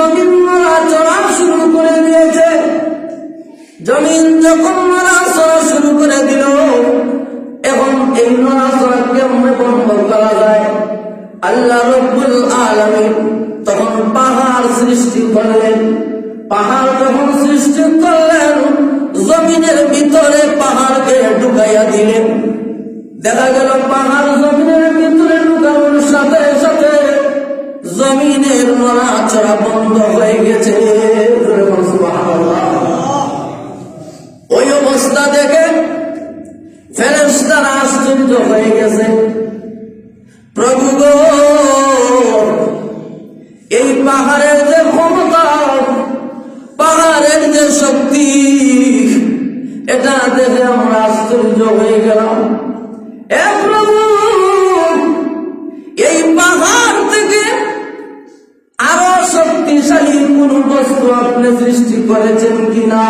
জমিন নড়াচড়া শুরু করে দিয়েছে। জমিন যখন নড়াচড়া শুরু করে দিল, এখন এই নড়াচড়া কেমনে বন্ধ করা যায়? আল্লাহ রব্বুল আলামিন তখন পাহাড় সৃষ্টি করলেন। পাহাড় যখন সৃষ্টি করলেন, জমিনের ভিতরে পাহাড়কে ঢুকাইয়া দিলেন। দেখা গেল পাহাড় জমিনের ভিতরে ঢুকানোর সাথে সাথে জমিনের নড়াচড়া বন্ধ হয়ে গেছে। ওই অবস্থা দেখে ফেরেশতারা আশ্চর্য হয়ে গেছে। প্রভু গো, এই পাহাড়ের যে ক্ষমতা, পাহাড়ের যে শক্তি, এটা দেখে আমরা আশ্চর্য হয়ে গেলাম। এ প্রভু, এই পাহাড় থেকে আরো শক্তিশালী কোন বস্তু আপনি সৃষ্টি করেছেন কিনা?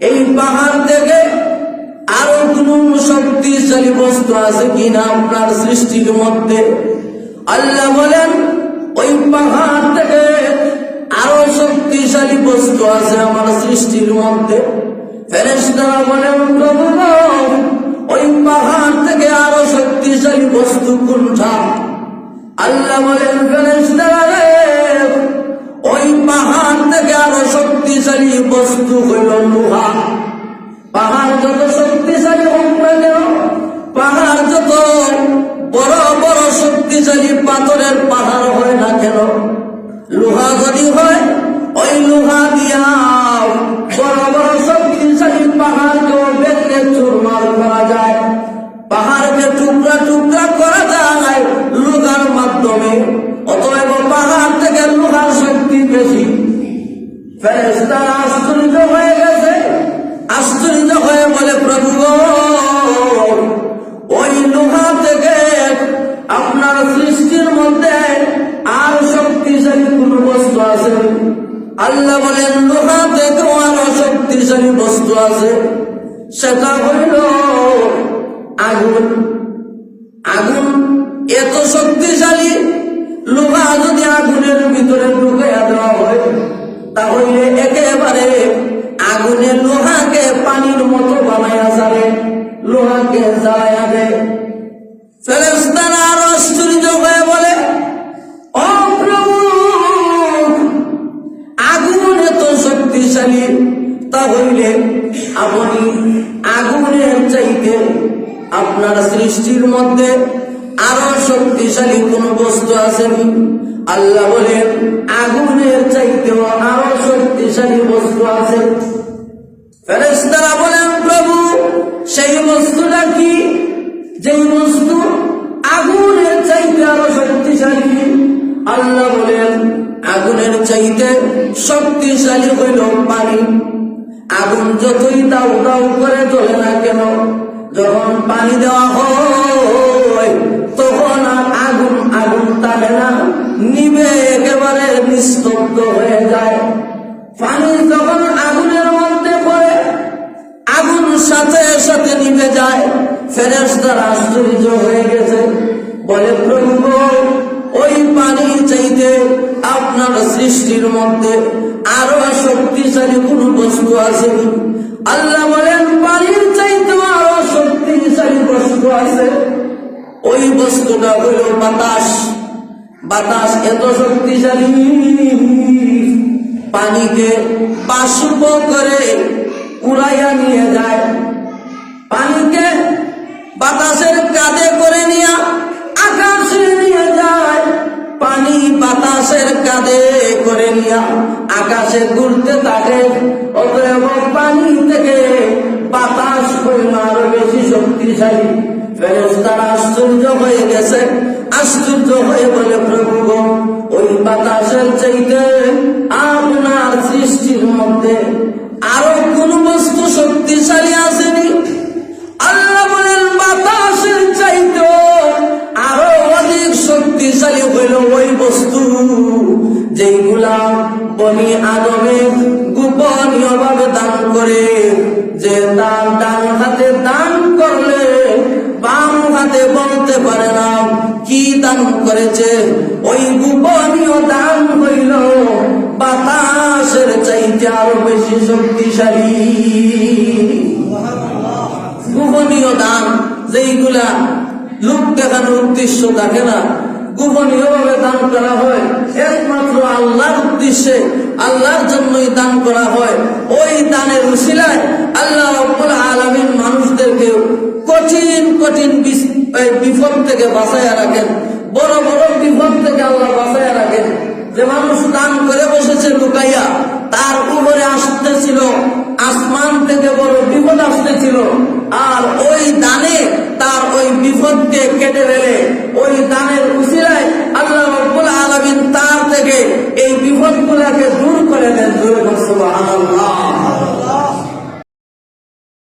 এই পাহাড় থেকে আরো কোন শক্তিশালী বস্তু আছে কিনা আপনার সৃষ্টির মধ্যে? আল্লাহ বলেন, ওই পাহাড় থেকে আরো শক্তিশালী বস্তু আছে আমার সৃষ্টির মধ্যে। ফেরেশতারা বলেন, প্রভু গো, ওই পাহাড় থেকে আরো শক্তিশালী বস্তু কোনটা? আল্লাহ বলেন, ফেরেশতারা রে, ওই পাহাড় থেকে আরো শক্তিশালী বস্তু হইল লোহা। পাহাড় যত শক্তিশালী হোক না কেন, পাহাড় যত বড় বড় শক্তিশালী পাথরের পাহাড় হয় না কেন, লোহা যদি হয়, ওই লোহা দিয়া বড় বড় শক্তিশালী পাহাড়কেও বেঁধে চুরমার করা যায়। পাহাড়কে টুকরা টুকরা করা যায় লোহার মাধ্যমে। অতএব পাহাড় থেকে লোহার শক্তি বেশি। ফেরেশতারা আশ্চর্য হয়ে গেছে। আশ্চর্য হয়ে বলে, প্রভু গো, ওই লোহা থেকে আপনার সৃষ্টির মধ্যে আর শক্তিশালী কোন বস্তু আছে? আল্লাহ বলেন, লোহা থেকেও আরো শক্তিশালী বস্তু আছে। সেটা হইল আগুন। আগুন এত শক্তিশালী, লোহা যদি আগুনের ভিতরে ঢুকাইয়া দেওয়া হয়, তাহলে একেবারে আগুনের লোহাকে পানির মতো বানাইয়া যাবে, লোহাকে জ্বালাইয়া দেয়। ফেরেশতারা আরো আশ্চর্য হয়ে বলে, ও প্রভু, আগুন এত শক্তিশালী, তাহলে আপনি আগুনের চাইতে আপনার সৃষ্টির মধ্যে আরো শক্তিশালী কোন বস্তু আসেনি? আল্লাহ বলেন, আগুনের চাইতেও আরো শক্তিশালী বস্তু আছে। ফেরেশতারা বলেন, প্রভু, সেই বস্তুটা কি? যেই বস্তু আগুনের চাইতে আরো শক্তিশালী? আল্লাহ বলেন, আগুনের চাইতে শক্তিশালী হইল পানি। আগুন যতই দাউ দাউ করে জ্বলে না কেন, যখন পানি দেওয়া হয় তখন আর আগুন আগুন থাকে না, নিভে একেবারে নিস্তব্ধ হয়ে যায়। পানি যখন আগুনের মধ্যে পড়ে, আগুন সাথে সাথে নিভে যায়। ফেরেশতারা আশ্চর্য হয়ে গেছে, বলে, প্রভু গো, ওই পানি চাইতে আপনার সৃষ্টির মধ্যে আরো শক্তিশালী কোন বস্তু আছে? আল্লাহ বলেন, পানির চাইতে আরো শক্তিশালী বস্তু আছে। ওই বস্তুটা হইল বাতাস। বাতাস এত শক্তিশালী, পানিকে বাষ্প করে উড়াইয়া নিয়ে যায়। পানিকে বাতাসের কাঁধে করে নিয়ে আকাশে নিয়ে যায়। পানি বাতাসের কাঁধে করে নিয়ে আকাশে ঘুরতে থাকে। অতএব পানি থেকে বাতাস হইল আরো বেশি শক্তিশালী। ফেরেশতারা আশ্চর্য হয়ে গেছে। আশ্চর্য হয়ে বলে, প্রভু গো, ওই বাতাসের চাইতে আপনার সৃষ্টির মধ্যে আরো কোন বস্তু শক্তিশালী আসেনি? আল্লাহ বলেন, বাতাসের চাইতে আরো অধিক শক্তিশালী হইল ওই বস্তু যেগুলা বনি আদমে গোপনীয় ভাবে দান করে। যে তার ডান হাতে দান করলে বাম হাতে বলতে পারে না কি দান করেছে। ওই গোপনীয় দান হইল বাতাসের চাইতে আরো বেশি শক্তিশালী। গোপনীয় দান যেইগুলা লোক দেখানোর উদ্দেশ্য থাকে না, গোপনীয় ভাবে দান করা হয়, একমাত্র আল্লাহর উদ্দেশ্যে, আল্লাহর জন্যই দান করা হয়। ওই দানের উসিলায় আল্লাহ রাব্বুল আলামিন মানুষদেরকে কঠিন কঠিন বিপদ থেকে বাঁচাইয়া রাখেন, বড় বড় বিপদ থেকে আল্লাহ বাঁচাইয়া রাখেন। যে মানুষ দান করে বসেছে লুকাইয়া, তার উপরে আসতেছিল আসমান থেকে বড় বিপদ আসতেছিল, আর ওই দানে তার ওই বিপদকে কেটে ফেলে, ওই দানের উসিলায় আল্লাহ রাব্বুল আলামিন তার থেকে এই বিপদগুলোকে দূর করে দেন। সুবহানাল্লাহ।